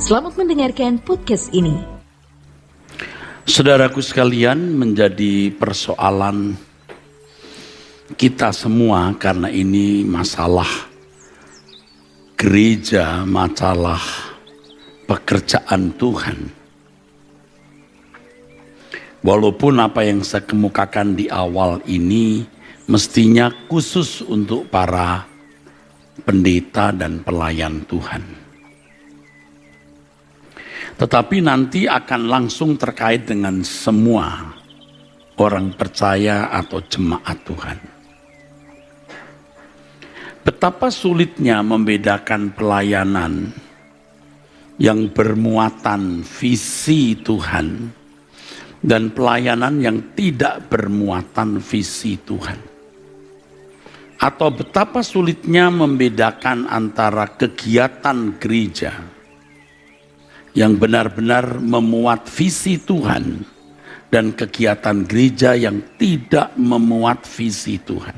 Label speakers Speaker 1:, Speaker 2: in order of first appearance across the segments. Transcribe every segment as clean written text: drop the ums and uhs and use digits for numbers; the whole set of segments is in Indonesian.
Speaker 1: Selamat mendengarkan podcast ini.
Speaker 2: Saudaraku sekalian, menjadi persoalan kita semua karena ini masalah gereja, masalah pekerjaan Tuhan. Walaupun apa yang saya kemukakan di awal ini mestinya khusus untuk para pendeta dan pelayan Tuhan. Tetapi nanti akan langsung terkait dengan semua orang percaya atau jemaat Tuhan. Betapa sulitnya membedakan pelayanan yang bermuatan visi Tuhan dan pelayanan yang tidak bermuatan visi Tuhan. Atau betapa sulitnya membedakan antara kegiatan gereja yang benar-benar memuat visi Tuhan dan kegiatan gereja yang tidak memuat visi Tuhan.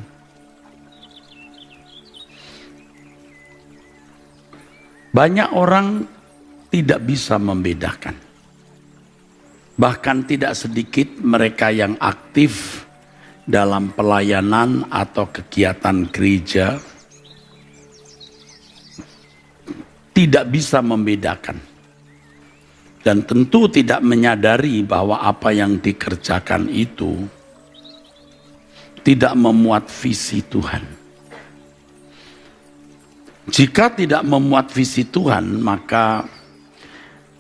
Speaker 2: Banyak orang tidak bisa membedakan. Bahkan tidak sedikit mereka yang aktif dalam pelayanan atau kegiatan gereja tidak bisa membedakan. Dan tentu tidak menyadari bahwa apa yang dikerjakan itu tidak memuat visi Tuhan. Jika tidak memuat visi Tuhan, maka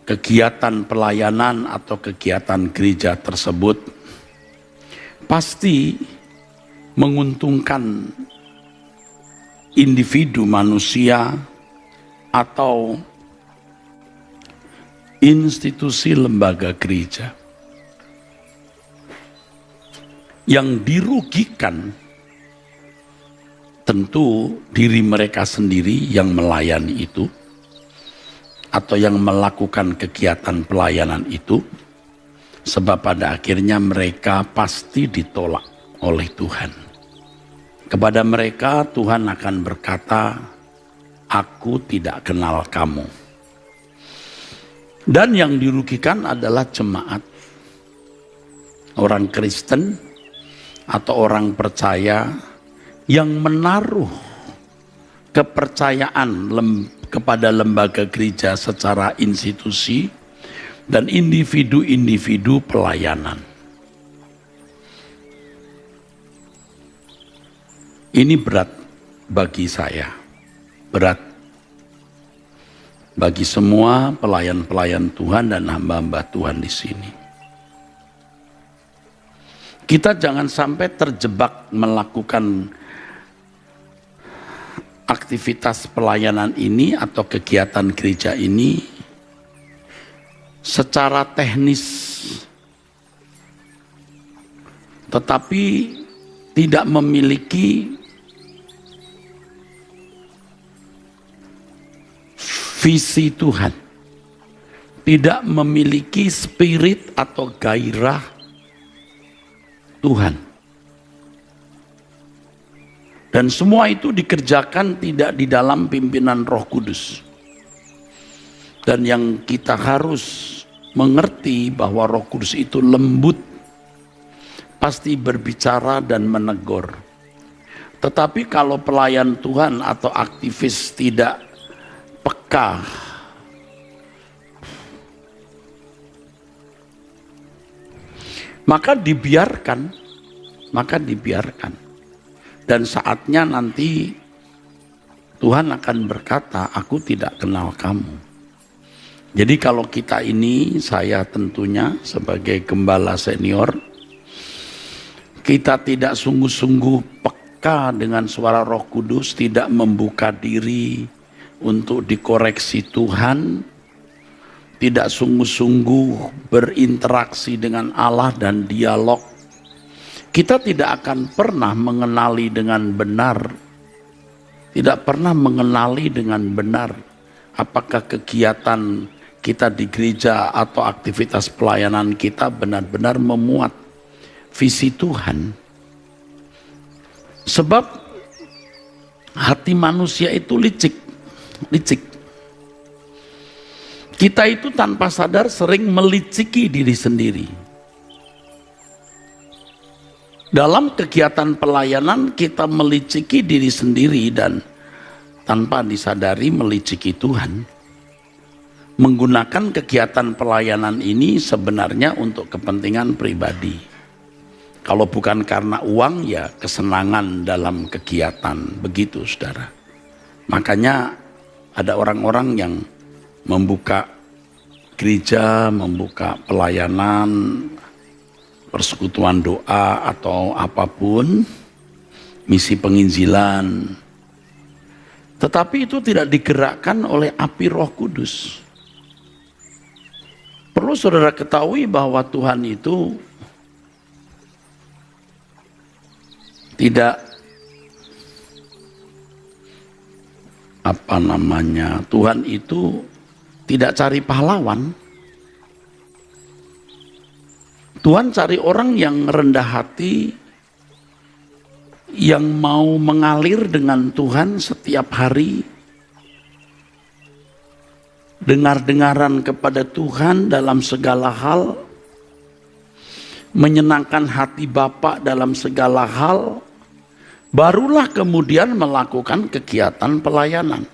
Speaker 2: kegiatan pelayanan atau kegiatan gereja tersebut pasti menguntungkan individu manusia atau institusi lembaga gereja. Yang dirugikan tentu diri mereka sendiri yang melayani itu atau yang melakukan kegiatan pelayanan itu, sebab pada akhirnya mereka pasti ditolak oleh Tuhan. Kepada mereka Tuhan akan berkata, "Aku tidak kenal kamu." Dan yang dirugikan adalah jemaat, orang Kristen atau orang percaya yang menaruh kepercayaan kepada lembaga gereja secara institusi dan individu-individu pelayanan. Ini berat bagi saya, berat bagi semua pelayan-pelayan Tuhan dan hamba-hamba Tuhan di sini. Kita jangan sampai terjebak melakukan aktivitas pelayanan ini atau kegiatan gereja ini secara teknis, tetapi tidak memiliki visi Tuhan, tidak memiliki spirit atau gairah Tuhan. Dan semua itu dikerjakan tidak di dalam pimpinan Roh Kudus. Dan yang kita harus mengerti bahwa Roh Kudus itu lembut, pasti berbicara dan menegur. Tetapi kalau pelayan Tuhan atau aktivis tidak peka, maka dibiarkan. Dan saatnya nanti Tuhan akan berkata, "Aku tidak kenal kamu." Jadi kalau kita ini, saya tentunya sebagai gembala senior, kita tidak sungguh-sungguh peka dengan suara Roh Kudus, tidak membuka diri untuk dikoreksi Tuhan, tidak sungguh-sungguh berinteraksi dengan Allah dan dialog, kita tidak akan pernah mengenali dengan benar, tidak pernah mengenali dengan benar apakah kegiatan kita di gereja atau aktivitas pelayanan kita benar-benar memuat visi Tuhan. Sebab hati manusia itu licik. Kita itu tanpa sadar sering meliciki diri sendiri. Dalam kegiatan pelayanan kita meliciki diri sendiri dan tanpa disadari meliciki Tuhan. Menggunakan kegiatan pelayanan ini sebenarnya untuk kepentingan pribadi. Kalau bukan karena uang, ya kesenangan dalam kegiatan. Begitu, saudara. Makanya ada orang-orang yang membuka gereja, membuka pelayanan, persekutuan doa atau apapun, misi penginjilan. Tetapi itu tidak digerakkan oleh api Roh Kudus. Perlu saudara ketahui bahwa Tuhan itu tidak Tuhan itu tidak cari pahlawan. Tuhan cari orang yang rendah hati, yang mau mengalir dengan Tuhan setiap hari, dengar-dengaran kepada Tuhan dalam segala hal, menyenangkan hati Bapa dalam segala hal, barulah kemudian melakukan kegiatan pelayanan.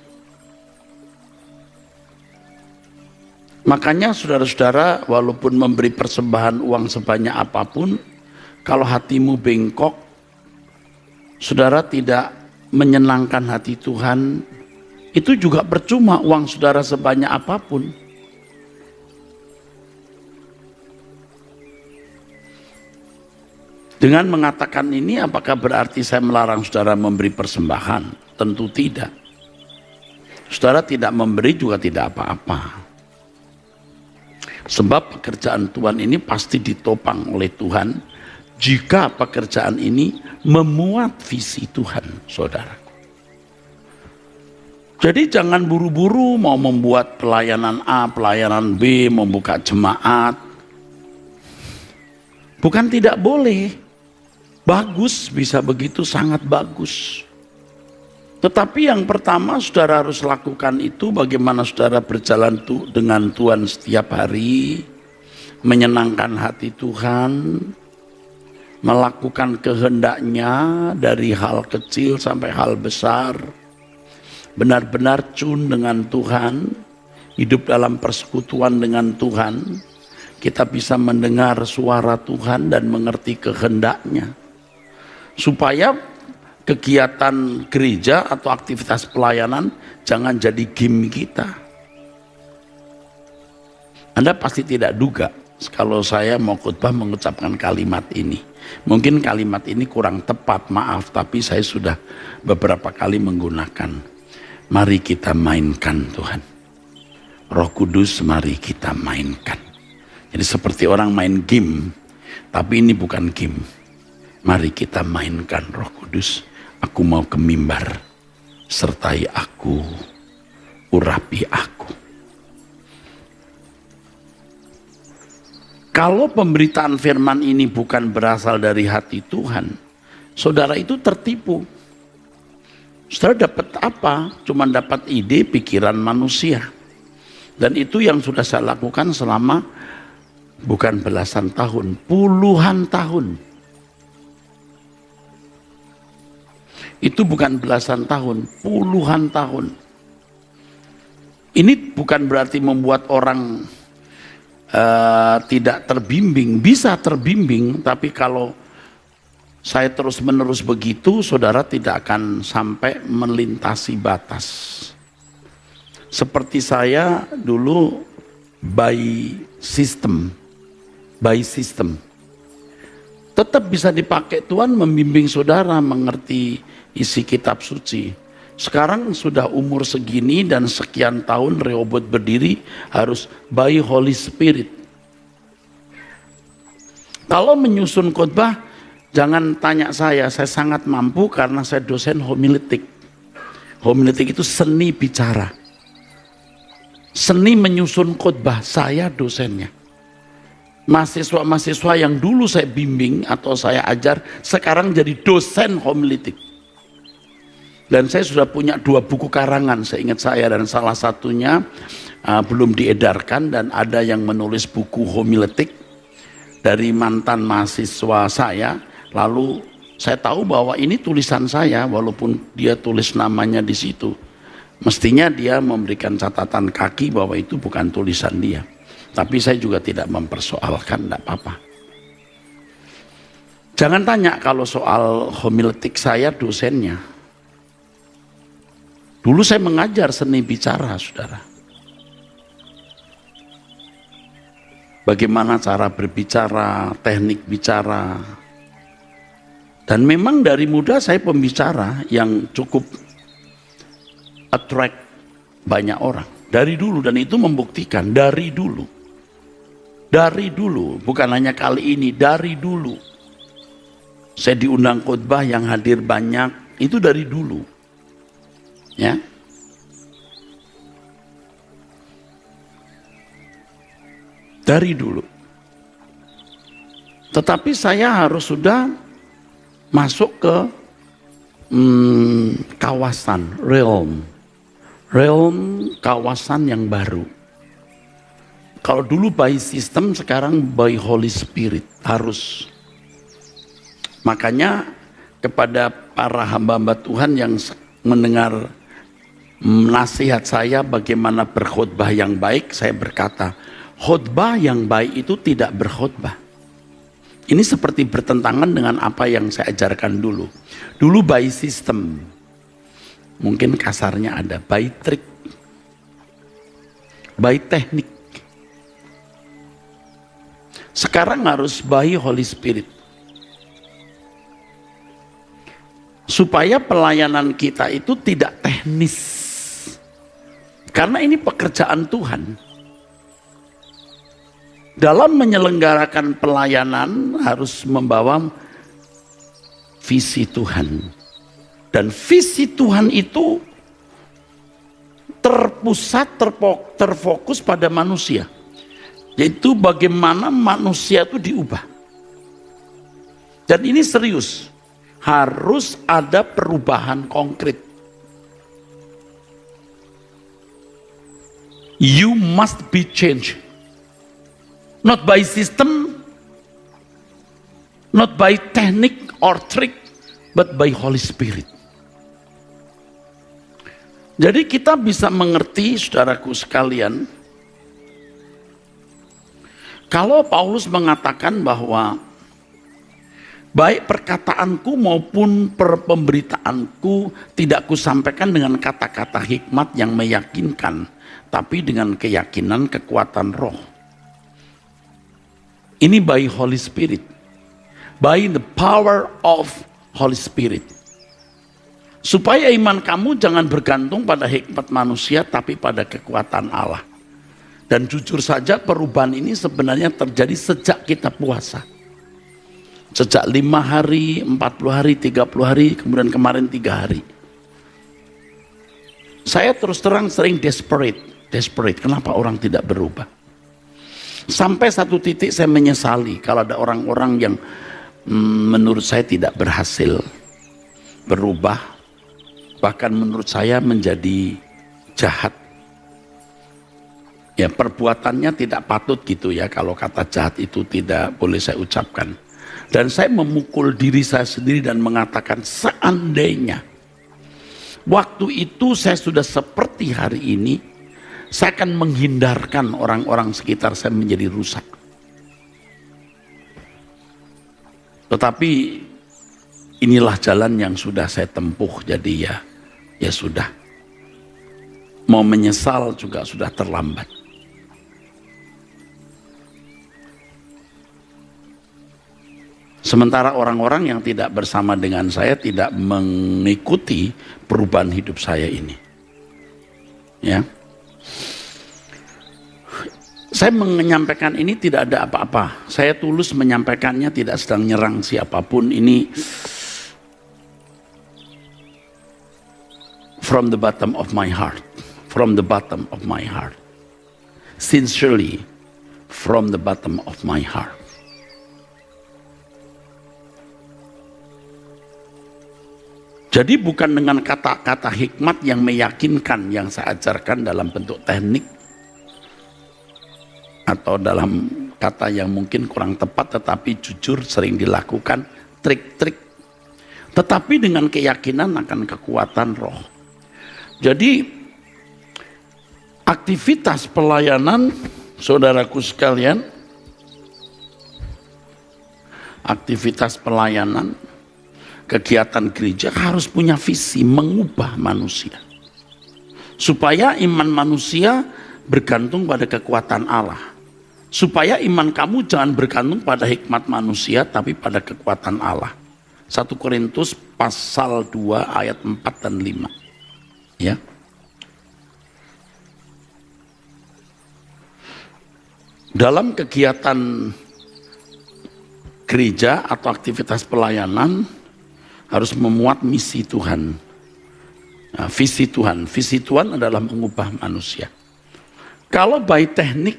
Speaker 2: Makanya saudara-saudara, walaupun memberi persembahan uang sebanyak apapun, kalau hatimu bengkok, saudara tidak menyenangkan hati Tuhan, itu juga percuma uang saudara sebanyak apapun. Dengan mengatakan ini, apakah berarti saya melarang saudara memberi persembahan? Tentu tidak. Saudara tidak memberi juga tidak apa-apa. Sebab pekerjaan Tuhan ini pasti ditopang oleh Tuhan jika pekerjaan ini memuat visi Tuhan, saudara. Jadi jangan buru-buru mau membuat pelayanan A, pelayanan B, membuka jemaat. Bukan tidak boleh. Bagus, bisa begitu, sangat bagus. Tetapi yang pertama saudara harus lakukan itu bagaimana saudara berjalan dengan Tuhan setiap hari, menyenangkan hati Tuhan, melakukan kehendaknya dari hal kecil sampai hal besar, benar-benar tune dengan Tuhan, hidup dalam persekutuan dengan Tuhan, kita bisa mendengar suara Tuhan dan mengerti kehendaknya. Supaya kegiatan gereja atau aktivitas pelayanan jangan jadi game kita. Anda pasti tidak duga kalau saya mau khotbah mengucapkan kalimat ini. Mungkin kalimat ini kurang tepat, maaf, tapi saya sudah beberapa kali menggunakan. Mari kita mainkan Tuhan. Roh Kudus mari kita mainkan. Jadi seperti orang main game, tapi ini bukan game. Mari kita mainkan Roh Kudus. Aku mau ke mimbar, sertai aku, urapi aku. Kalau pemberitaan firman ini bukan berasal dari hati Tuhan, saudara itu tertipu. Saudara dapat apa? Cuma dapat ide, pikiran manusia. Dan itu yang sudah saya lakukan selama bukan belasan tahun, puluhan tahun. Itu bukan belasan tahun, puluhan tahun. Ini bukan berarti membuat orang tidak terbimbing. Bisa terbimbing, tapi kalau saya terus-menerus begitu, saudara tidak akan sampai melintasi batas. Seperti saya dulu by system. Tetap bisa dipakai Tuhan membimbing saudara mengerti isi kitab suci. Sekarang sudah umur segini dan sekian tahun Rehoboth berdiri harus by Holy Spirit. Kalau menyusun khotbah, jangan tanya saya sangat mampu karena saya dosen homiletik. Homiletik itu seni bicara. Seni menyusun khotbah, saya dosennya. Mahasiswa-mahasiswa yang dulu saya bimbing atau saya ajar, sekarang jadi dosen homiletik. Dan saya sudah punya 2 buku karangan seingat saya, dan salah satunya belum diedarkan, dan ada yang menulis buku homiletik dari mantan mahasiswa saya. Lalu saya tahu bahwa ini tulisan saya walaupun dia tulis namanya di situ. Mestinya dia memberikan catatan kaki bahwa itu bukan tulisan dia. Tapi saya juga tidak mempersoalkan, tidak apa-apa. Jangan tanya kalau soal homiletik, saya dosennya. Dulu saya mengajar seni bicara, saudara. Bagaimana cara berbicara, teknik bicara. Dan memang dari muda saya pembicara yang cukup attract banyak orang. Dari dulu, dan itu membuktikan dari dulu. Dari dulu, bukan hanya kali ini, dari dulu. Saya diundang khotbah yang hadir banyak, itu dari dulu. Ya. Dari dulu. Tetapi saya harus sudah masuk ke kawasan, realm kawasan yang baru. Kalau dulu by system, sekarang by Holy Spirit harus. Makanya kepada para hamba-hamba Tuhan yang mendengar nasihat saya bagaimana berkhotbah yang baik, saya berkata, khotbah yang baik itu tidak berkhotbah. Ini seperti bertentangan dengan apa yang saya ajarkan dulu. Dulu by system, mungkin kasarnya ada by trick, by teknik. Sekarang harus by Holy Spirit. Supaya pelayanan kita itu tidak teknis. Karena ini pekerjaan Tuhan. Dalam menyelenggarakan pelayanan harus membawa visi Tuhan. Dan visi Tuhan itu terpusat, terfokus pada manusia. Yaitu bagaimana manusia itu diubah. Dan ini serius. Harus ada perubahan konkret. You must be changed. Not by system, not by technique or trick, but by Holy Spirit. Jadi kita bisa mengerti, saudaraku sekalian, kalau Paulus mengatakan bahwa baik perkataanku maupun pemberitaanku tidak kusampaikan dengan kata-kata hikmat yang meyakinkan, tapi dengan keyakinan kekuatan roh. Ini by Holy Spirit. By the power of Holy Spirit. Supaya iman kamu jangan bergantung pada hikmat manusia, tapi pada kekuatan Allah. Dan jujur saja perubahan ini sebenarnya terjadi sejak kita puasa. Sejak 5 hari, 40 hari, 30 hari, kemudian kemarin 3 hari. Saya terus terang sering desperate. Kenapa orang tidak berubah? Sampai satu titik saya menyesali kalau ada orang-orang yang menurut saya tidak berhasil berubah, bahkan menurut saya menjadi jahat. Ya, perbuatannya tidak patut gitu ya, kalau kata jahat itu tidak boleh saya ucapkan. Dan saya memukul diri saya sendiri dan mengatakan, seandainya waktu itu saya sudah seperti hari ini, saya akan menghindarkan orang-orang sekitar saya menjadi rusak. Tetapi inilah jalan yang sudah saya tempuh, jadi ya sudah. Mau menyesal juga sudah terlambat. Sementara orang-orang yang tidak bersama dengan saya tidak mengikuti perubahan hidup saya ini. Ya. Saya menyampaikan ini tidak ada apa-apa. Saya tulus menyampaikannya, tidak sedang nyerang siapapun. Ini from the bottom of my heart. From the bottom of my heart. Sincerely, from the bottom of my heart. Jadi bukan dengan kata-kata hikmat yang meyakinkan yang saya ajarkan dalam bentuk teknik atau dalam kata yang mungkin kurang tepat tetapi jujur sering dilakukan, trik-trik, tetapi dengan keyakinan akan kekuatan roh. Jadi aktivitas pelayanan, saudaraku sekalian, aktivitas pelayanan, kegiatan gereja harus punya visi mengubah manusia. Supaya iman manusia bergantung pada kekuatan Allah. Supaya iman kamu jangan bergantung pada hikmat manusia, tapi pada kekuatan Allah. 1 Korintus pasal 2 ayat 4 dan 5. Ya. Dalam kegiatan gereja atau aktivitas pelayanan harus memuat misi Tuhan. Nah, visi Tuhan. Visi Tuhan adalah mengubah manusia. Kalau by teknik,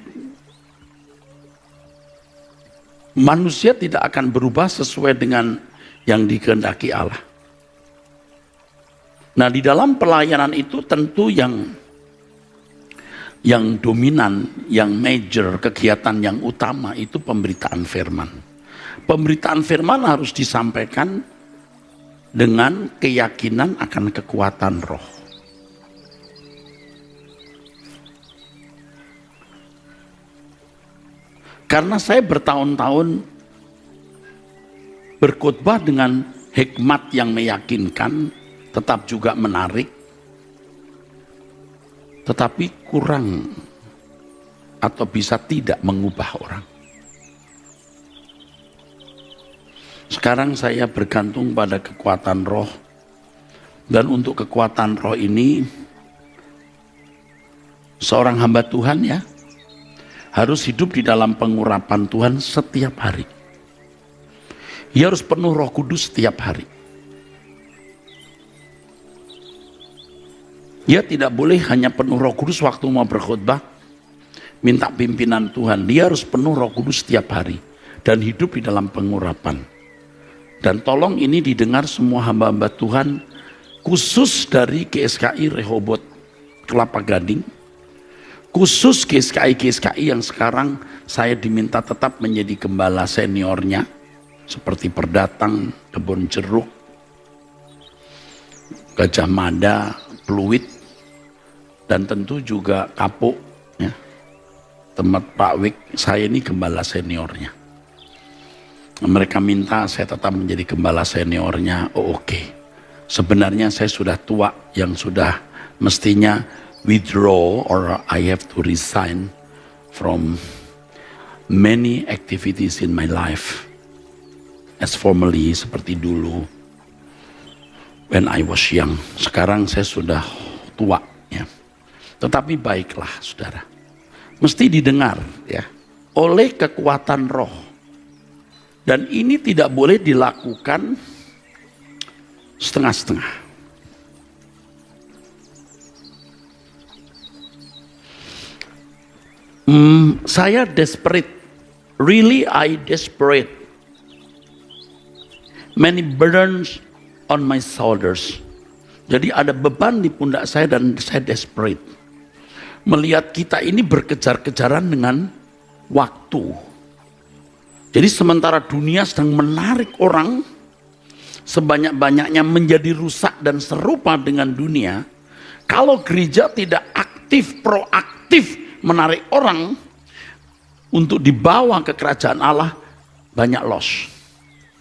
Speaker 2: manusia tidak akan berubah sesuai dengan yang dikehendaki Allah. Nah, di dalam pelayanan itu tentu yang dominan, yang major, kegiatan yang utama itu pemberitaan firman. Pemberitaan firman harus disampaikan dengan keyakinan akan kekuatan roh. Karena saya bertahun-tahun berkhotbah dengan hikmat yang meyakinkan, tetap juga menarik, tetapi kurang atau bisa tidak mengubah orang. Sekarang saya bergantung pada kekuatan roh, dan untuk kekuatan roh ini seorang hamba Tuhan ya harus hidup di dalam pengurapan Tuhan setiap hari. Ia harus penuh Roh Kudus setiap hari. Dia tidak boleh hanya penuh Roh Kudus waktu mau berkhotbah, minta pimpinan Tuhan. Dia harus penuh Roh Kudus setiap hari dan hidup di dalam pengurapan. Dan tolong ini didengar semua hamba-hamba Tuhan, khusus dari GSKI Rehoboth Kelapa Gading, khusus GSKI yang sekarang saya diminta tetap menjadi gembala seniornya, seperti Perdatang, Kebon Jeruk, Gajah Mada, Pluit, dan tentu juga Kapuk, ya, tempat Pak Wik. Saya ini gembala seniornya. Mereka minta saya tetap menjadi gembala seniornya. Oh, oke. Sebenarnya saya sudah tua yang sudah mestinya withdraw or I have to resign from many activities in my life as formerly, seperti dulu when I was young. Sekarang saya sudah tua ya. Tetapi baiklah saudara, mesti didengar ya oleh kekuatan roh. Dan ini tidak boleh dilakukan setengah-setengah. Saya desperate, really I desperate. Many burdens on my shoulders. Jadi ada beban di pundak saya dan saya desperate. Melihat kita ini berkejar-kejaran dengan waktu. Jadi sementara dunia sedang menarik orang sebanyak-banyaknya menjadi rusak dan serupa dengan dunia, kalau gereja tidak aktif, proaktif menarik orang untuk dibawa ke kerajaan Allah, banyak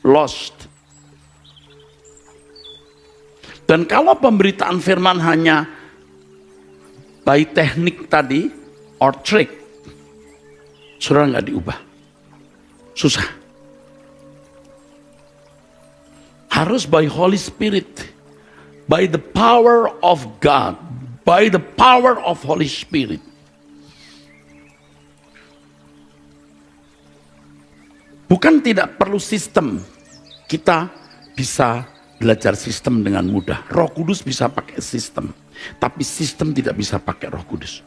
Speaker 2: lost. Dan kalau pemberitaan firman hanya by teknik tadi or trick, saudara nggak diubah. Susah. Harus by Holy Spirit, by the power of God, by the power of Holy Spirit. Bukan tidak perlu sistem. Kita bisa belajar sistem dengan mudah. Roh Kudus bisa pakai sistem, tapi sistem tidak bisa pakai Roh Kudus.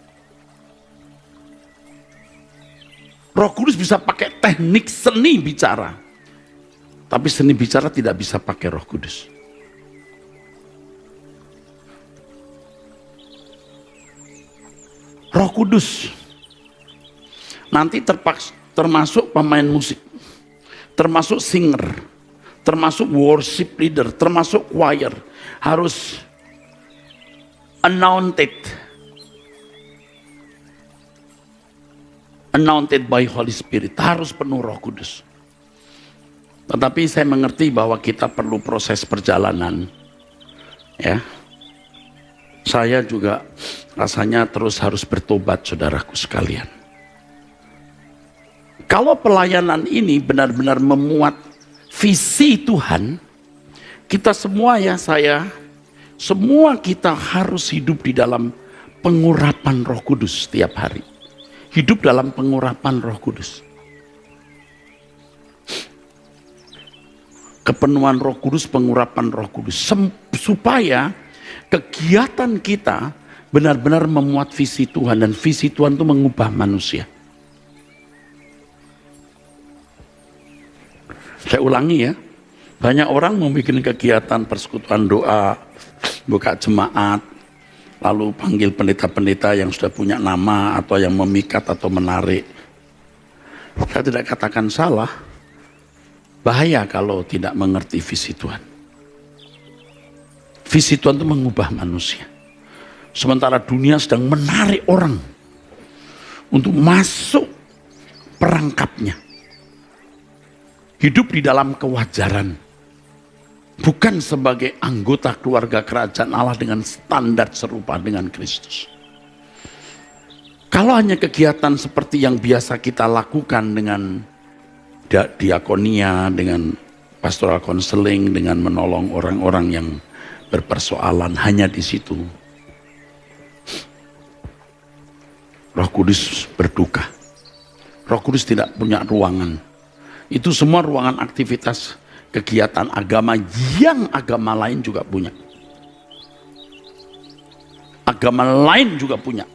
Speaker 2: Roh Kudus bisa pakai teknik seni bicara, tapi seni bicara tidak bisa pakai Roh Kudus. Roh Kudus nanti termasuk pemain musik, termasuk singer, termasuk worship leader, termasuk choir, harus anointed by Holy Spirit, harus penuh Roh Kudus. Tetapi saya mengerti bahwa kita perlu proses perjalanan, ya. Saya juga rasanya terus harus bertobat, saudaraku sekalian. Kalau pelayanan ini benar-benar memuat visi Tuhan, kita semua semua kita harus hidup di dalam pengurapan Roh Kudus setiap hari. Hidup dalam pengurapan Roh Kudus. Kepenuhan Roh Kudus, pengurapan Roh Kudus. Supaya kegiatan kita benar-benar memuat visi Tuhan. Dan visi Tuhan itu mengubah manusia. Saya ulangi ya. Banyak orang membuat kegiatan persekutuan doa, buka jemaat, lalu panggil pendeta-pendeta yang sudah punya nama atau yang memikat atau menarik. Saya tidak katakan salah. Bahaya kalau tidak mengerti visi Tuhan. Visi Tuhan itu mengubah manusia. Sementara dunia sedang menarik orang untuk masuk perangkapnya. Hidup di dalam kewajaran. Bukan sebagai anggota keluarga kerajaan Allah dengan standar serupa dengan Kristus. Kalau hanya kegiatan seperti yang biasa kita lakukan dengan diakonia, dengan pastoral counseling, dengan menolong orang-orang yang berpersoalan hanya di situ, Roh Kudus berduka. Roh Kudus tidak punya ruangan. Itu semua ruangan aktivitas kegiatan agama yang agama lain juga punya. Agama lain juga punya.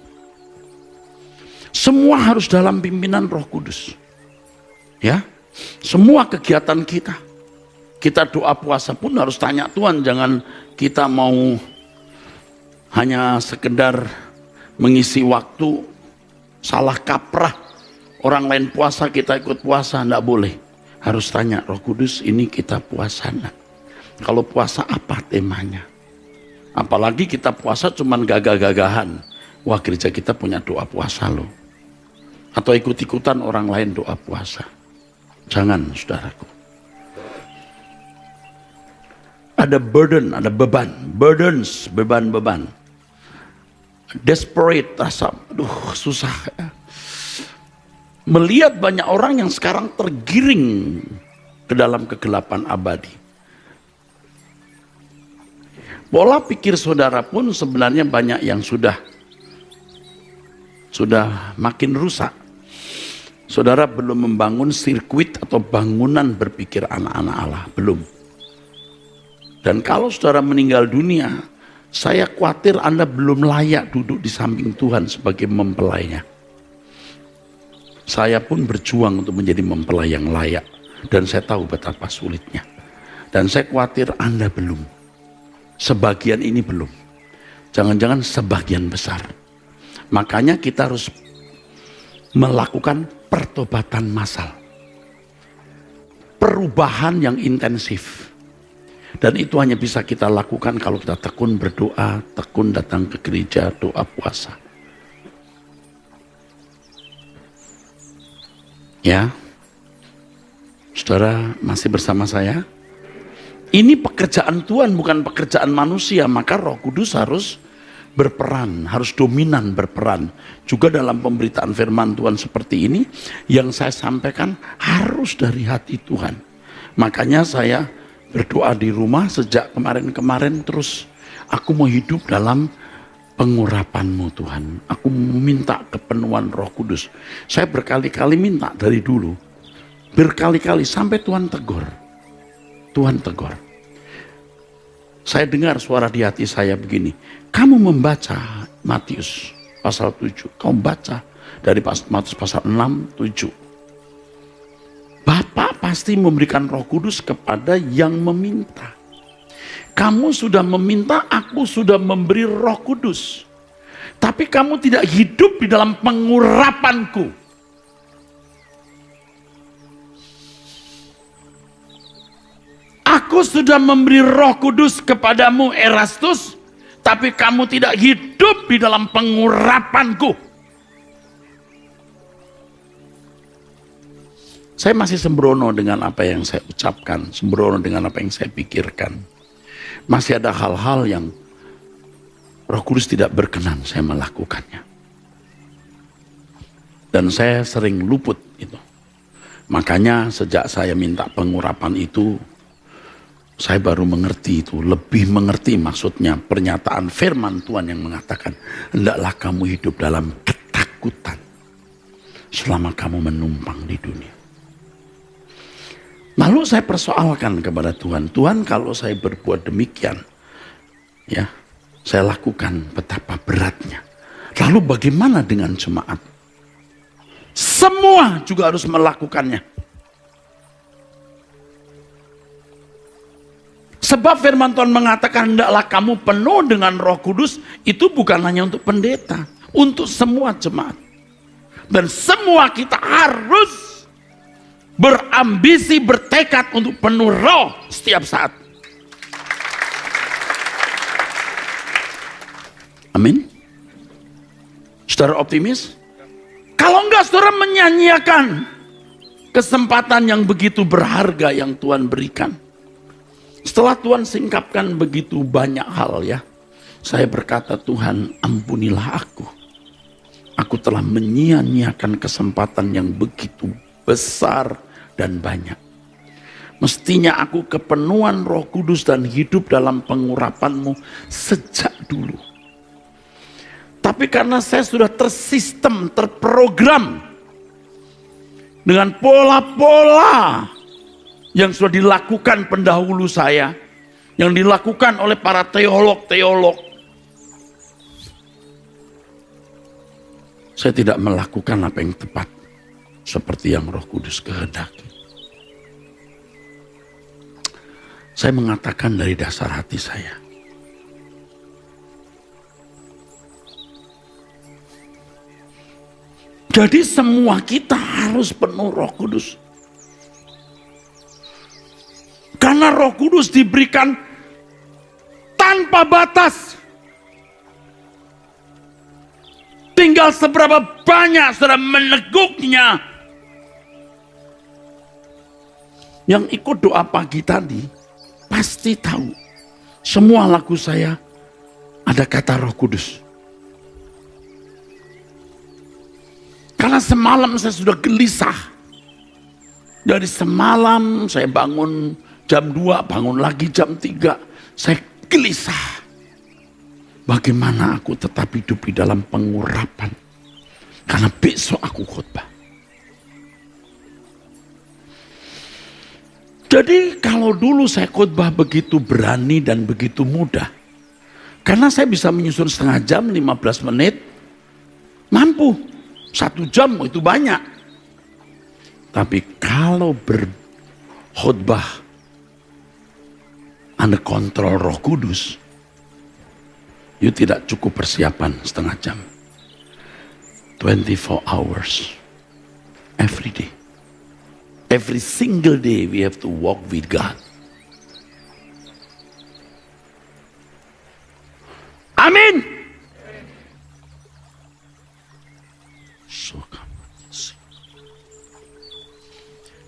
Speaker 2: Semua harus dalam pimpinan Roh Kudus. Ya, semua kegiatan kita. Kita doa puasa pun harus tanya Tuhan, jangan kita mau hanya sekedar mengisi waktu, salah kaprah. Orang lain puasa, kita ikut puasa, enggak boleh. Harus tanya, Roh Kudus ini kita puasa enggak? Kalau puasa apa temanya? Apalagi kita puasa cuman gagah-gagahan. Wah, gereja kita punya doa puasa loh. Atau ikut-ikutan orang lain doa puasa. Jangan, saudaraku. Ada burden, ada beban. Burdens, beban-beban. Desperate, rasa, susah. Melihat banyak orang yang sekarang tergiring ke dalam kegelapan abadi. Pola pikir saudara pun sebenarnya banyak yang sudah makin rusak. Saudara belum membangun sirkuit atau bangunan berpikir anak-anak Allah, belum. Dan kalau saudara meninggal dunia, saya khawatir Anda belum layak duduk di samping Tuhan sebagai mempelainya. Saya pun berjuang untuk menjadi mempelai yang layak. Dan saya tahu betapa sulitnya. Dan saya khawatir Anda belum. Sebagian ini belum. Jangan-jangan sebagian besar. Makanya kita harus melakukan pertobatan massal. Perubahan yang intensif. Dan itu hanya bisa kita lakukan kalau kita tekun berdoa, tekun datang ke gereja, doa puasa. Ya, saudara masih bersama saya? Ini pekerjaan Tuhan, bukan pekerjaan manusia. Maka Roh Kudus harus berperan, harus dominan berperan. Juga dalam pemberitaan firman Tuhan seperti ini, yang saya sampaikan harus dari hati Tuhan. Makanya saya berdoa di rumah sejak kemarin-kemarin terus. Aku mau hidup dalam pengurapan-Mu Tuhan. Aku minta kepenuhan Roh Kudus. Saya berkali-kali minta dari dulu. Berkali-kali sampai Tuhan tegur. Tuhan tegur. Saya dengar suara di hati saya begini. Kamu membaca Matius pasal 7. Kamu baca dari Matius pasal 6, 7. Bapa pasti memberikan Roh Kudus kepada yang meminta. Kamu sudah meminta, aku sudah memberi Roh Kudus. Tapi kamu tidak hidup di dalam pengurapanku. Aku sudah memberi Roh Kudus kepadamu, Erastus, tapi kamu tidak hidup di dalam pengurapanku. Saya masih sembrono dengan apa yang saya ucapkan, sembrono dengan apa yang saya pikirkan. Masih ada hal-hal yang Roh Kudus tidak berkenan saya melakukannya. Dan saya sering luput itu. Makanya sejak saya minta pengurapan itu, saya baru mengerti itu, lebih mengerti maksudnya pernyataan firman Tuhan yang mengatakan, hendaklah kamu hidup dalam ketakutan selama kamu menumpang di dunia. Lalu saya persoalkan kepada Tuhan, Tuhan kalau saya berbuat demikian, ya saya lakukan betapa beratnya. Lalu bagaimana dengan jemaat? Semua juga harus melakukannya. Sebab firman Tuhan mengatakan hendaklah kamu penuh dengan Roh Kudus, itu bukan hanya untuk pendeta, untuk semua jemaat. Dan semua kita harus berambisi, bertekad untuk penuh roh setiap saat. Amin. Saudara optimis? Kalau enggak, saudara menyanyiakan kesempatan yang begitu berharga yang Tuhan berikan. Setelah Tuhan singkapkan begitu banyak hal ya, saya berkata, Tuhan ampunilah aku. Aku telah menyia-nyiakan kesempatan yang begitu besar dan banyak. Mestinya aku kepenuhan Roh Kudus dan hidup dalam pengurapan-Mu sejak dulu. Tapi karena saya sudah tersistem, terprogram dengan pola-pola yang sudah dilakukan pendahulu saya, yang dilakukan oleh para teolog-teolog, saya tidak melakukan apa yang tepat seperti yang Roh Kudus kehendaki. Saya mengatakan dari dasar hati saya, jadi semua kita harus penuh Roh Kudus. Karena Roh Kudus diberikan tanpa batas. Tinggal seberapa banyak saudara meneguknya. Yang ikut doa pagi tadi pasti tahu, semua lagu saya ada kata Roh Kudus. Karena semalam saya sudah gelisah. Dari semalam saya bangun jam 2, bangun lagi jam 3. Saya gelisah. Bagaimana aku tetap hidup di dalam pengurapan. Karena besok aku khotbah. Jadi kalau dulu saya khotbah begitu berani dan begitu mudah. Karena saya bisa menyusun setengah jam, 15 menit. Mampu. 1 jam itu banyak. Tapi kalau berkhotbah under kontrol Roh Kudus, you tidak cukup persiapan setengah jam. 24 hours. Every day. Every single day we have to walk with God. Amin.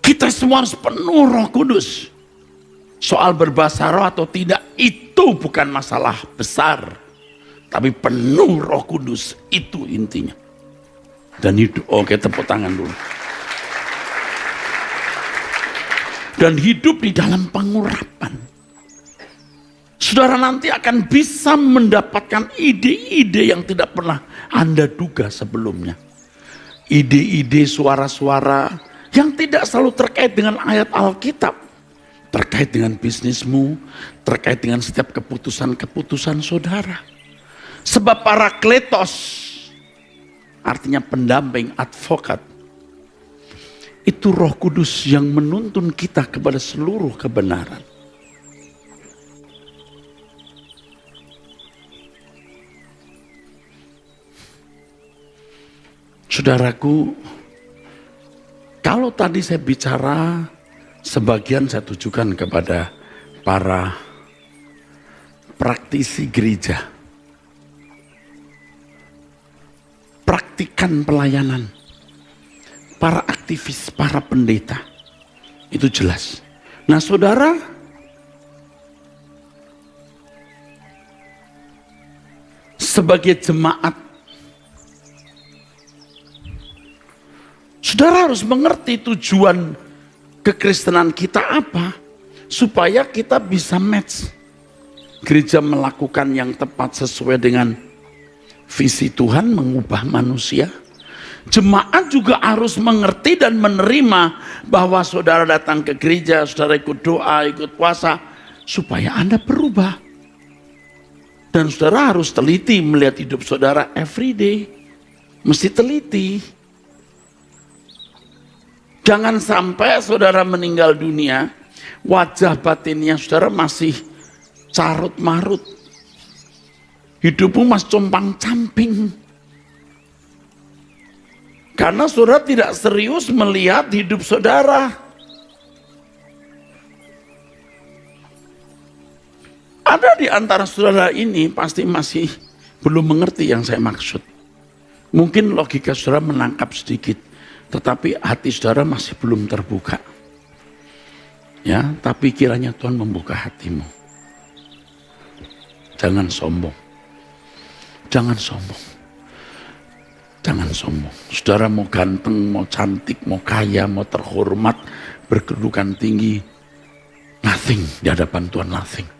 Speaker 2: Kita semua harus penuh Roh Kudus. Soal berbahasa roh atau tidak, itu bukan masalah besar. Tapi penuh Roh Kudus, itu intinya. Dan hidup, oke, tepuk tangan dulu. Dan hidup di dalam pengurapan. Saudara nanti akan bisa mendapatkan ide-ide yang tidak pernah Anda duga sebelumnya. Ide-ide, suara-suara yang tidak selalu terkait dengan ayat Alkitab. Terkait dengan bisnismu, terkait dengan setiap keputusan-keputusan saudara. Sebab parakletos, artinya pendamping, advokat, itu Roh Kudus yang menuntun kita kepada seluruh kebenaran. Saudaraku, kalau tadi saya bicara, sebagian saya tujukan kepada para praktisi gereja. Praktikan pelayanan, para aktivis, para pendeta, itu jelas. Nah saudara, sebagai jemaat, saudara harus mengerti tujuan kekristenan kita apa, supaya kita bisa match. Gereja melakukan yang tepat sesuai dengan visi Tuhan mengubah manusia. Jemaat juga harus mengerti dan menerima bahwa saudara datang ke gereja, saudara ikut doa, ikut puasa, supaya Anda berubah. Dan saudara harus teliti melihat hidup saudara every day. Mesti teliti. Jangan sampai saudara meninggal dunia, wajah batinnya saudara masih carut marut. Hidupmu masih compang camping. Karena saudara tidak serius melihat hidup saudara. Ada di antara saudara ini pasti masih belum mengerti yang saya maksud. Mungkin logika saudara menangkap sedikit, tetapi hati saudara masih belum terbuka. Ya, tapi kiranya Tuhan membuka hatimu. Jangan sombong. Jangan sombong. Jangan sombong. Saudara mau ganteng, mau cantik, mau kaya, mau terhormat, berkedudukan tinggi, nothing di hadapan Tuhan, nothing.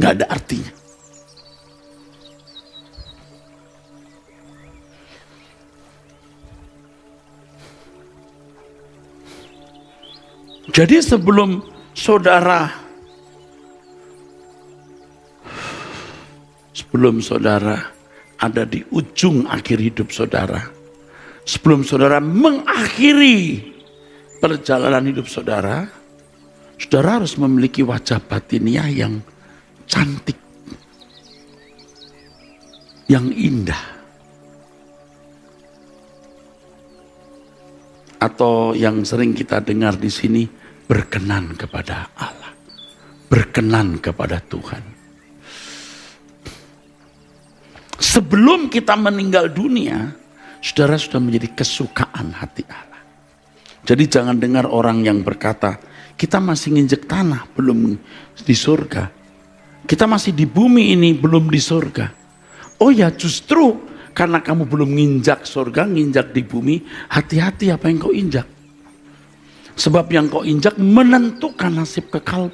Speaker 2: Gak ada artinya. Jadi sebelum saudara ada di ujung akhir hidup saudara, sebelum saudara mengakhiri perjalanan hidup saudara, saudara harus memiliki wajah batiniah yang cantik, yang indah. Atau yang sering kita dengar di sini, berkenan kepada Allah, berkenan kepada Tuhan. Sebelum kita meninggal dunia, saudara sudah menjadi kesukaan hati Allah. Jadi jangan dengar orang yang berkata, kita masih nginjek tanah, belum di surga. Kita masih di bumi ini, belum di surga. Oh ya, justru karena kamu belum nginjak surga, nginjak di bumi, hati-hati apa yang kau injak. Sebab yang kau injak menentukan nasib kekalmu.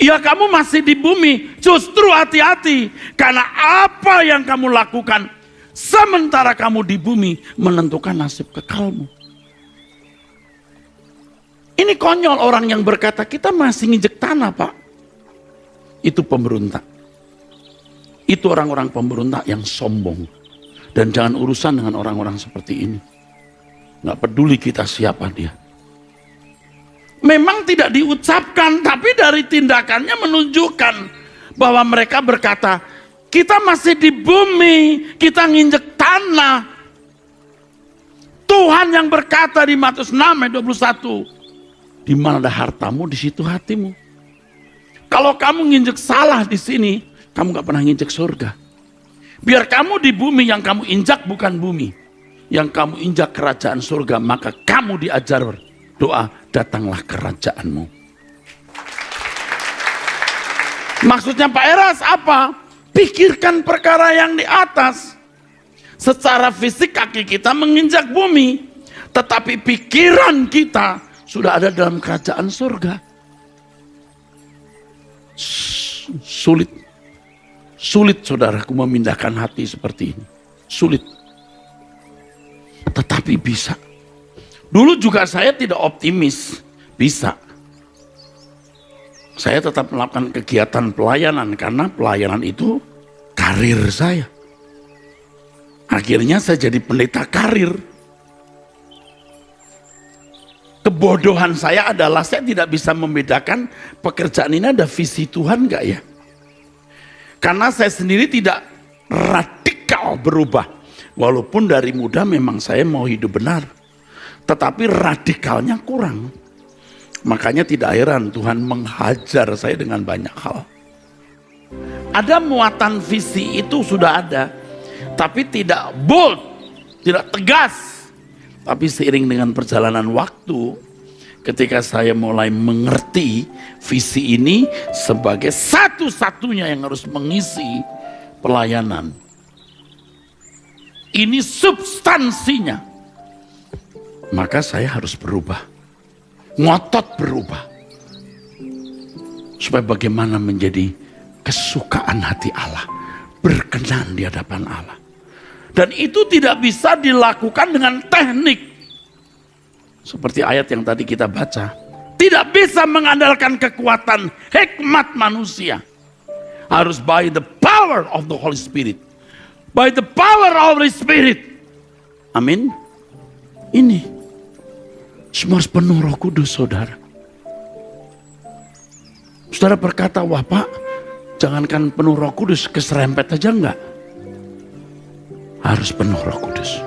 Speaker 2: Ya kamu masih di bumi, justru hati-hati. Karena apa yang kamu lakukan sementara kamu di bumi menentukan nasib kekalmu. Ini konyol orang yang berkata, kita masih nginjek tanah Pak. Itu pemberontak. Itu orang-orang pemberontak yang sombong. Dan jangan urusan dengan orang-orang seperti ini. Nggak peduli kita siapa dia. Memang tidak diucapkan, tapi dari tindakannya menunjukkan bahwa mereka berkata, kita masih di bumi, kita nginjek tanah. Tuhan yang berkata di Matius 6 ayat 21, di mana ada hartamu, di situ hatimu. Kalau kamu nginjek salah di sini, kamu gak pernah nginjek surga. Biar kamu di bumi, yang kamu injak bukan bumi, yang kamu injak kerajaan surga, maka kamu diajar doa, datanglah kerajaanmu. Maksudnya Pak Eras apa? Pikirkan perkara yang di atas. Secara fisik kaki kita menginjak bumi, tetapi pikiran kita sudah ada dalam kerajaan surga. Sulit saudaraku memindahkan hati seperti ini. Sulit. Tetapi bisa. Dulu juga saya tidak optimis, bisa. Saya tetap melakukan kegiatan pelayanan karena pelayanan itu karir saya. Akhirnya saya jadi pendeta karir. Kebodohan saya adalah saya tidak bisa membedakan pekerjaan ini ada visi Tuhan enggak ya. Karena saya sendiri tidak radikal berubah. Walaupun dari muda memang saya mau hidup benar, tetapi radikalnya kurang. Makanya tidak heran Tuhan menghajar saya dengan banyak hal. Ada muatan visi itu sudah ada, tapi tidak bold, tidak tegas. Tapi seiring dengan perjalanan waktu, ketika saya mulai mengerti visi ini sebagai satu-satunya yang harus mengisi pelayanan. Ini substansinya. Maka saya harus berubah. Ngotot berubah. Supaya bagaimana menjadi kesukaan hati Allah. Berkenan di hadapan Allah. Dan itu tidak bisa dilakukan dengan teknik. Seperti ayat yang tadi kita baca. Tidak bisa mengandalkan kekuatan hikmat manusia. Harus by the power of the Holy Spirit. By the power of the Spirit. Amin. Ini semua harus penuh Roh Kudus, saudara. Saudara berkata, wah Pak, jangankan penuh Roh Kudus, keserempet aja enggak. Harus penuh Roh Kudus.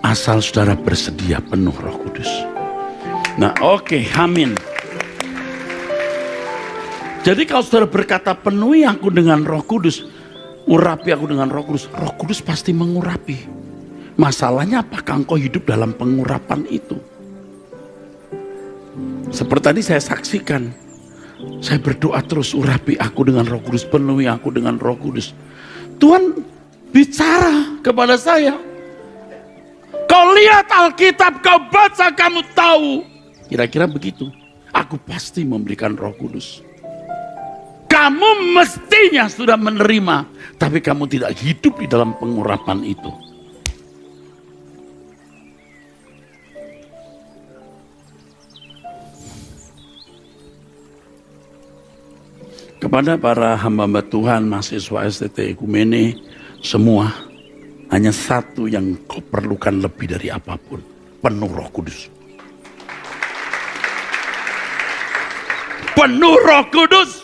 Speaker 2: Asal saudara bersedia penuh Roh Kudus. Nah, oke, amin. Jadi kalau saudara berkata, penuhi aku dengan Roh Kudus, urapi aku dengan Roh Kudus pasti mengurapi. Masalahnya apakah engkau hidup dalam pengurapan itu? Seperti tadi saya saksikan, saya berdoa terus, urapi aku dengan Roh Kudus, penuhi aku dengan Roh Kudus. Tuhan bicara kepada saya, kau lihat Alkitab, kau baca, kamu tahu. Kira-kira begitu. Aku pasti memberikan Roh Kudus. Kamu mestinya sudah menerima, tapi kamu tidak hidup di dalam pengurapan itu. Kepada para hamba-hamba Tuhan, mahasiswa STT Ekumene, semua, hanya satu yang kau perlukan lebih dari apapun, penuh Roh Kudus. Penuh Roh Kudus.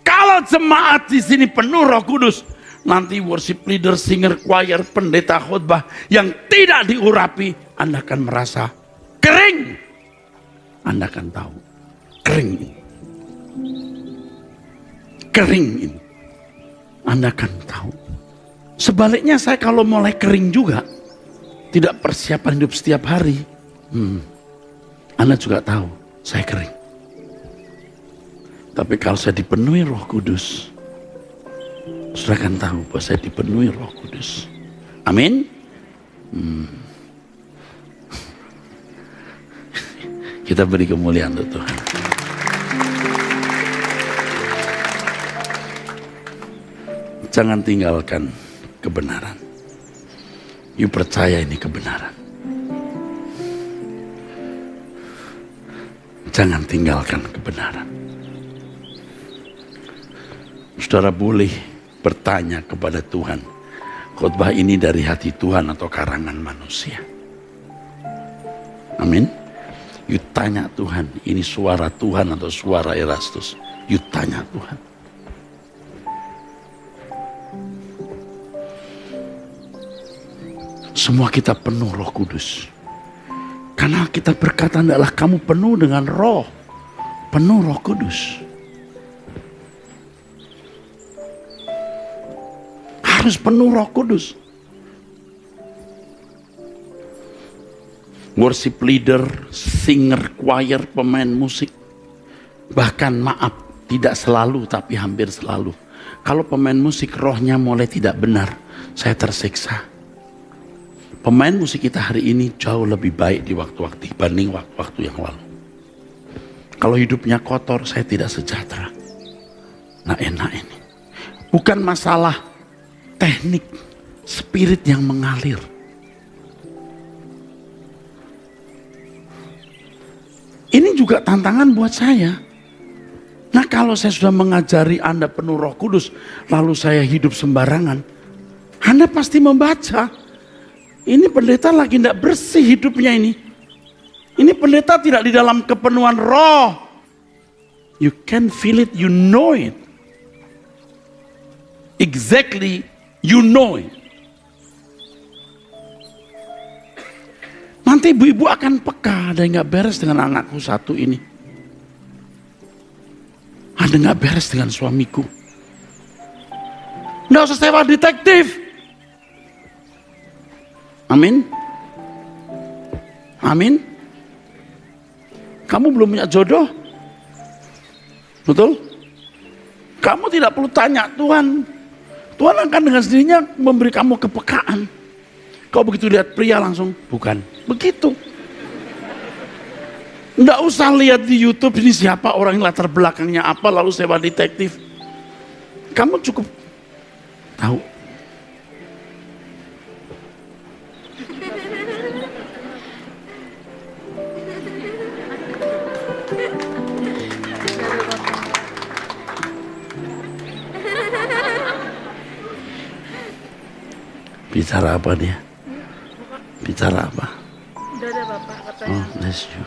Speaker 2: Kalau jemaat di sini penuh Roh Kudus, nanti worship leader, singer, choir, pendeta khotbah yang tidak diurapi, Anda akan merasa kering. Anda akan tahu, kering ini. Kering ini. Anda akan tahu. Sebaliknya saya kalau mulai kering juga, tidak persiapan hidup setiap hari, Anda juga tahu, saya kering. Tapi kalau saya dipenuhi Roh Kudus, saudara akan tahu bahwa saya dipenuhi Roh Kudus. Amin. Kita beri kemuliaan untuk Tuhan. Jangan tinggalkan kebenaran. You percaya ini kebenaran. Jangan tinggalkan kebenaran. Saudara boleh bertanya kepada Tuhan, khotbah ini dari hati Tuhan atau karangan manusia? Amin. You tanya Tuhan, ini suara Tuhan atau suara Erastus? You tanya Tuhan. Semua kita penuh Roh Kudus. Karena kita berkata adalah kamu penuh dengan Roh, penuh Roh Kudus. Harus penuh Roh Kudus. Worship leader, singer, choir, pemain musik. Bahkan maaf, tidak selalu tapi hampir selalu. Kalau pemain musik rohnya mulai tidak benar, saya tersiksa. Pemain musik kita hari ini jauh lebih baik di waktu-waktu dibanding waktu-waktu yang lalu. Kalau hidupnya kotor, saya tidak sejahtera. Nah enak ini. Bukan masalah teknik, spirit yang mengalir. Ini juga tantangan buat saya. Nah kalau saya sudah mengajari Anda penuh Roh Kudus, lalu saya hidup sembarangan, Anda pasti membaca, ini pendeta lagi tidak bersih hidupnya ini. Ini pendeta tidak di dalam kepenuhan roh. You can feel it, you know it. Exactly You know it. Nanti ibu-ibu akan peka, ada yang gak beres dengan anakku satu ini. Ada gak beres dengan suamiku. Nggak usah sewa detektif. Amin. Amin. Kamu belum punya jodoh? Betul? Kamu tidak perlu tanya Tuhan. Tuhan akan dengan sendirinya memberi kamu kepekaan. Kau begitu lihat pria langsung, bukan. Begitu. Nggak usah lihat di YouTube ini siapa orang yang latar belakangnya apa, lalu sewa detektif. Kamu cukup tahu. Bicara apa dia? Bicara apa?
Speaker 3: Udah ada Bapak katanya.
Speaker 2: Oh, bless you.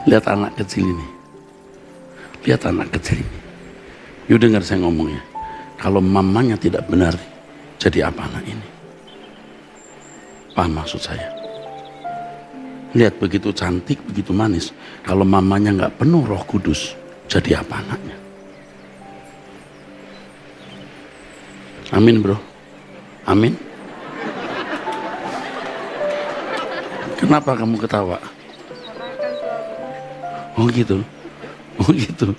Speaker 2: Lihat anak kecil ini. Lihat anak kecil ini. You dengar saya ngomongnya. Kalau mamanya tidak benar, jadi apa anak ini? Paham maksud saya? Lihat begitu cantik, begitu manis. Kalau mamanya nggak penuh Roh Kudus, jadi apa anaknya? Amin bro. Amin. Kenapa kamu ketawa? Oh gitu. Oh gitu.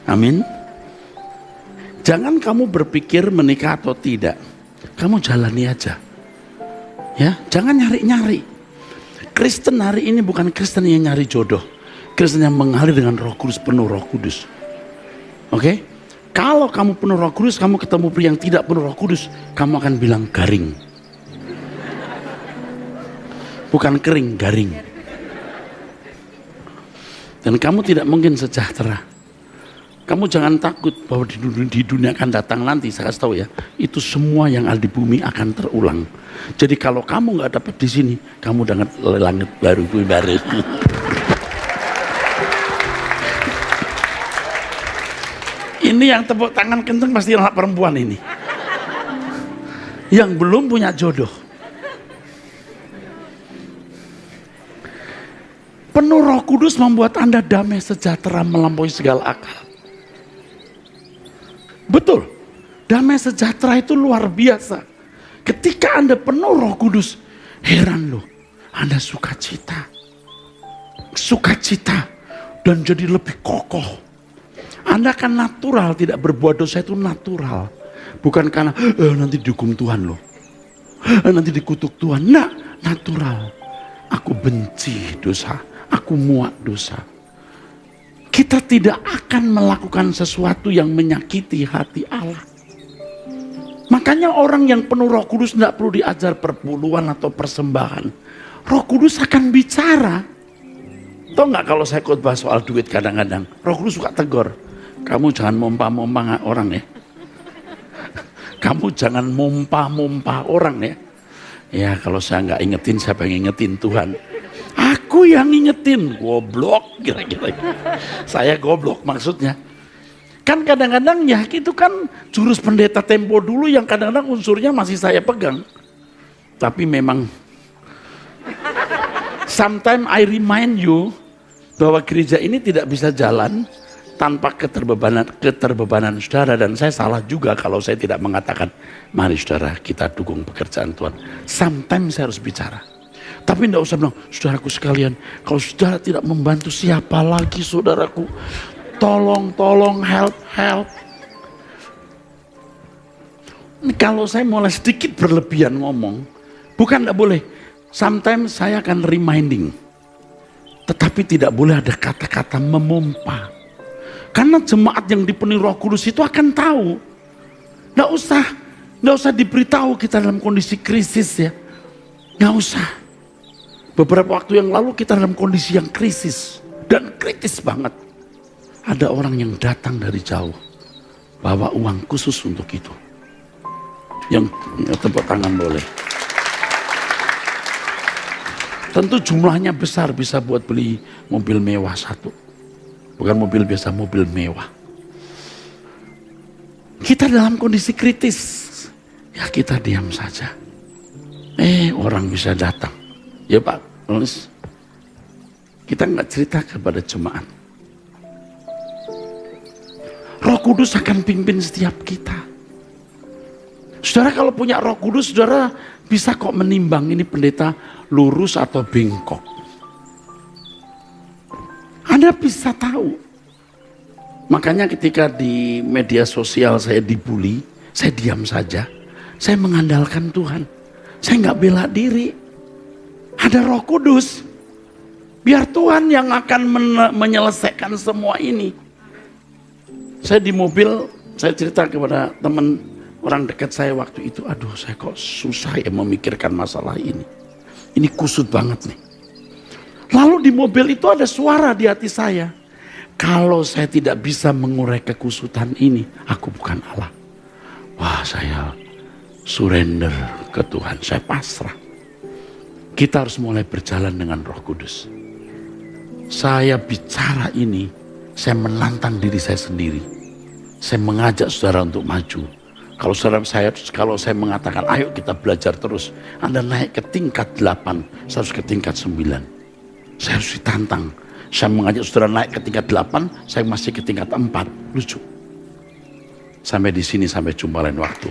Speaker 2: Amin. Jangan kamu berpikir menikah atau tidak. Kamu jalani aja. Ya, jangan nyari-nyari. Kristen hari ini bukan Kristen yang nyari jodoh. Kristen yang mengalir dengan Roh Kudus, penuh Roh Kudus. Oke? Kalau kamu penuh Roh Kudus, kamu ketemu pria yang tidak penuh Roh Kudus, kamu akan bilang garing. Bukan kering, garing. Dan kamu tidak mungkin sejahtera. Kamu jangan takut bahwa di dunia akan datang nanti, saya kasih tahu ya, itu semua yang ada di bumi akan terulang. Jadi kalau kamu nggak dapat di sini, kamu dapat langit baru, bumi baru. Ini yang tepuk tangan kenceng pasti anak perempuan ini, yang belum punya jodoh. Penuh Roh Kudus membuat Anda damai sejahtera melampaui segala akal. Betul, damai sejahtera itu luar biasa. Ketika Anda penuh Roh Kudus, heran loh, Anda sukacita, dan jadi lebih kokoh. Anda akan natural, tidak berbuat dosa itu natural, bukan karena nanti dihukum Tuhan loh, nanti dikutuk Tuhan. Nah, natural. Aku benci dosa, aku muak dosa. Kita tidak akan melakukan sesuatu yang menyakiti hati Allah. Makanya orang yang penuh Roh Kudus tidak perlu diajar perpuluhan atau persembahan. Roh Kudus akan bicara. Tahu nggak kalau saya khotbah soal duit kadang-kadang, Roh Kudus suka tegur. Kamu jangan mompa-mompa orang ya. Kamu jangan mompa-mompa orang ya. Ya kalau saya nggak ingetin, siapa yang ingetin? Tuhan. Aku yang ingetin, goblok kira-kira. Saya goblok maksudnya. Kan kadang-kadang ya itu kan jurus pendeta tempo dulu yang kadang-kadang unsurnya masih saya pegang. Tapi memang sometimes I remind you bahwa gereja ini tidak bisa jalan tanpa keterbebanan saudara. Dan saya salah juga kalau saya tidak mengatakan, mari saudara kita dukung pekerjaan Tuhan. Sometimes saya harus bicara. Tapi tidak usah bilang, saudaraku sekalian, kalau saudara tidak membantu siapa lagi saudaraku? Tolong, help. Ini kalau saya mulai sedikit berlebihan ngomong, bukan tidak boleh. Sometimes saya akan reminding. Tetapi tidak boleh ada kata-kata memompa. Karena jemaat yang dipenuhi Roh Kudus itu akan tahu. Tidak usah diberitahu kita dalam kondisi krisis ya. Nggak usah. Beberapa waktu yang lalu kita dalam kondisi yang krisis dan kritis banget. ada orang yang datang dari jauh, bawa uang khusus untuk itu. Yang tepuk tangan boleh. Tentu jumlahnya besar, bisa buat beli mobil mewah satu. Bukan mobil biasa, mobil mewah. Kita dalam kondisi kritis, ya kita diam saja. Orang bisa datang. Ya Pak, nulis. Kita nggak cerita kepada jemaat. Roh Kudus akan pimpin setiap kita. Saudara kalau punya Roh Kudus, saudara bisa kok menimbang ini pendeta lurus atau bengkok. Anda bisa tahu. Makanya ketika di media sosial saya dibully, saya diam saja. Saya mengandalkan Tuhan. Saya nggak bela diri. Ada Roh Kudus. Biar Tuhan yang akan menyelesaikan semua ini. Saya di mobil, saya cerita kepada teman orang dekat saya waktu itu, aduh saya kok susah ya memikirkan masalah ini. Ini kusut banget nih. Lalu di mobil itu ada suara di hati saya. Kalau saya tidak bisa mengurai kekusutan ini, aku bukan Allah. Wah, saya surrender ke Tuhan, saya pasrah. Kita harus mulai berjalan dengan Roh Kudus. Saya bicara ini, saya menantang diri saya sendiri. Saya mengajak saudara untuk maju. Kalau saya mengatakan, ayo kita belajar terus. Anda naik ke tingkat 8, saya harus ke tingkat 9. Saya harus ditantang. Saya mengajak saudara naik ke tingkat 8, saya masih ke tingkat 4. Lucu. Sampai di sini, sampai jumpa lain waktu.